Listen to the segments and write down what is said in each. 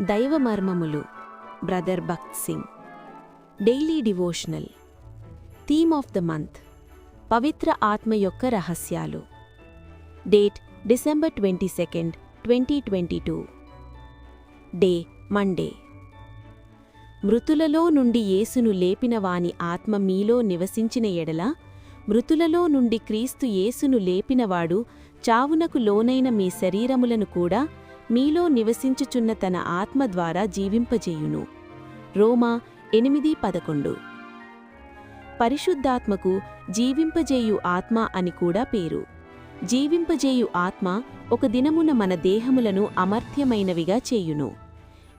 దైవమర్మములు brother Bhakt Singh. Daily devotional. Theme of the month పవిత్ర ఆత్మ యొక్క రహస్యాలు. Date December 22, 2022. Day Monday. మృతులలో నుండి యేసును లేపిన వాని ఆత్మ మీలో నివసించిన ఎడల, మృతులలో నుండి క్రీస్తు యేసును లేపినవాడు చావునకు లోనైన మీ శరీరములను కూడా మీలో నివసించుచున్న తన ఆత్మ ద్వారా జీవింపజేయును. రోమా 8:11. పరిశుద్ధాత్మకు జీవింపజేయు ఆత్మ అని కూడా పేరు. జీవింపజేయు ఆత్మ ఒక దినమున మన దేహములను అమర్త్యమైనవిగా చేయును.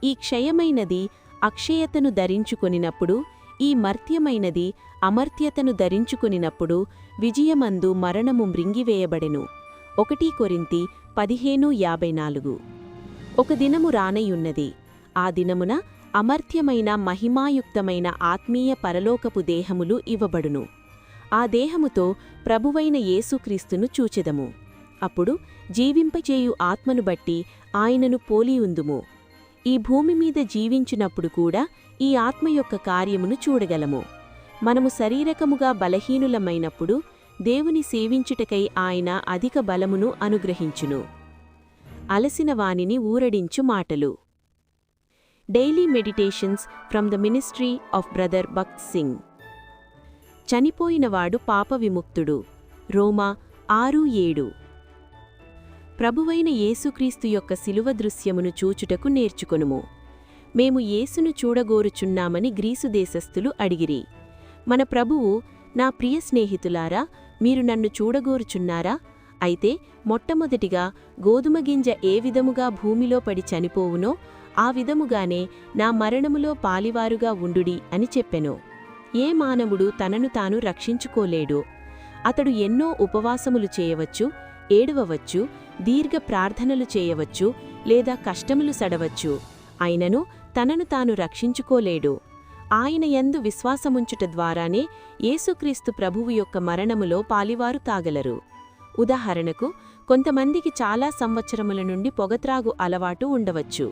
ఈ క్షయమైనది అక్షయతను ధరించుకొనినప్పుడు, ఈ మర్త్యమైనది అమర్త్యతను ధరించుకొనినప్పుడు విజయమందు మరణము మ్రింగివేయబడెను. 1 కొరింథీ 15:54. ఒక దినము రానయున్నది. ఆ దినమున అమర్త్యమైన మహిమాయుక్తమైన ఆత్మీయ పరలోకపు దేహములు ఇవ్వబడును. ఆ దేహముతో ప్రభువైన యేసుక్రీస్తును చూచెదము. అప్పుడు జీవింపచేయు ఆత్మను బట్టి ఆయనను పోలియుందుము. ఈ భూమి మీద జీవించినప్పుడు కూడా ఈ ఆత్మ యొక్క కార్యమును చూడగలము. మనము శరీరకముగా బలహీనులమైనప్పుడు దేవుని సేవించుటకై ఆయన అధిక బలమును అనుగ్రహించును. అలసిన వానిని ఊరడించు మాటలు. Daily meditations from the ministry of brother Bhakt Singh. చనిపోయినవాడు పాప విముక్తుడు. రోమా 6:7. ప్రభువైన యేసుక్రీస్తు యొక్క శిలువ దృశ్యమును చూచుటకు నేర్చుకొనుము. మేము యేసును చూడగోరుచున్నామని గ్రీసు దేశస్థులు అడిగిరి. మన ప్రభువు, నా ప్రియ స్నేహితులారా, మీరు నన్ను చూడగోరుచున్నారా? అయితే మొట్టమొదటిగా గోధుమ గింజ ఏ విధముగా భూమిలో పడి చనిపోవునో ఆ విధముగానే నా మరణములో పాలివారుగా ఉండుడి అని చెప్పెను. ఏ మానవుడు తనను తాను రక్షించుకోలేడు. అతడు ఎన్నో ఉపవాసములు చేయవచ్చు, ఏడవవచ్చు, దీర్ఘ ప్రార్థనలు చేయవచ్చు, లేదా కష్టములు సడవచ్చు. అయినను తనను తాను రక్షించుకోలేడు. ఆయన యందు విశ్వాసముంచుట ద్వారానే యేసుక్రీస్తు ప్రభువు యొక్క మరణములో పాలివారు తాగలరు. ఉదాహరణకు, కొంతమందికి చాలా సంవత్సరముల నుండి పొగత్రాగు అలవాటు ఉండవచ్చు.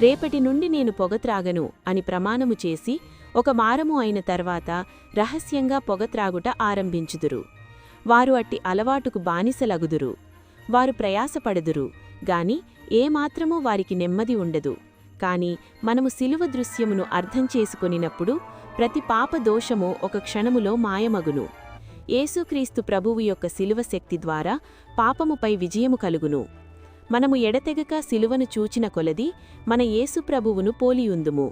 రేపటి నుండి నేను పొగత్రాగను అని ప్రమాణము చేసి 1 మారము అయిన తర్వాత రహస్యంగా పొగత్రాగుట ఆరంభించుదురు. వారు అట్టి అలవాటుకు బానిసలగుదురు. వారు ప్రయాసపడుదురు గాని ఏమాత్రమూ వారికి నెమ్మది ఉండదు. కాని మనము శిలువ దృశ్యమును అర్థం చేసుకొనినప్పుడు ప్రతి పాప దోషము ఒక క్షణములో మాయమగును. యేసుక్రీస్తు ప్రభువు యొక్క శిలువ శక్తి ద్వారా పాపముపై విజయము కలుగును. మనము ఎడతెగక శిలువను చూచిన కొలది మన యేసు ప్రభువును పోలియుందుము.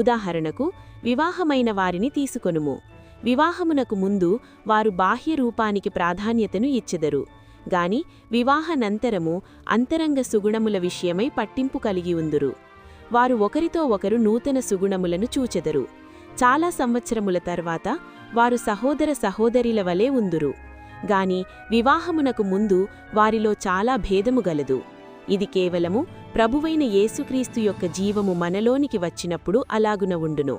ఉదాహరణకు, వివాహమైన వారిని తీసుకొనుము. వివాహమునకు ముందు వారు బాహ్య రూపానికి ప్రాధాన్యతను ఇచ్చెదరు గాని వివాహనంతరము అంతరంగ సుగుణముల విషయమై పట్టింపు కలిగి ఉందురు. వారు ఒకరితో ఒకరు నూతన సుగుణములను చూచెదరు. చాలా సంవత్సరముల తర్వాత వారు సహోదర సహోదరిల వలె ఉందురు. గాని వివాహమునకు ముందు వారిలో చాలా భేదము గలదు. ఇది కేవలము ప్రభువైన యేసుక్రీస్తు యొక్క జీవము మనలోనికి వచ్చినప్పుడు అలాగున ఉండును.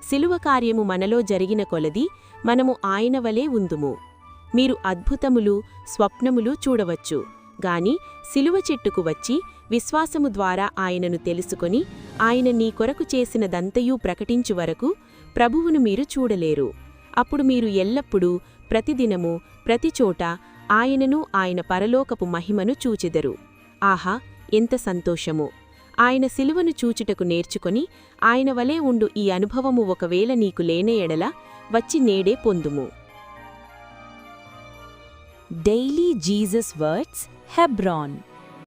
శిలువ కార్యము మనలో జరిగిన కొలది మనము ఆయన వలె ఉందుము. మీరు అద్భుతములు, స్వప్నములు చూడవచ్చు, గాని శిలువ చెట్టుకు వచ్చి విశ్వాసము ద్వారా ఆయనను తెలుసుకొని ఆయన నీ కొరకు చేసినదంతయూ ప్రకటించు వరకు ప్రభువును మీరు చూడలేరు. అప్పుడు మీరు ఎల్లప్పుడూ, ప్రతిదినము, ప్రతిచోట ఆయనను, ఆయన పరలోకపు మహిమను చూచెదరు. ఆహా, ఎంత సంతోషము! ఆయన శిలువను చూచుటకు నేర్చుకొని ఆయన వలె ఉండు ఈ అనుభవము ఒకవేళ నీకు లేని ఎడల వచ్చి నేడే పొందుము. Daily Jesus words, హెబ్రాన్.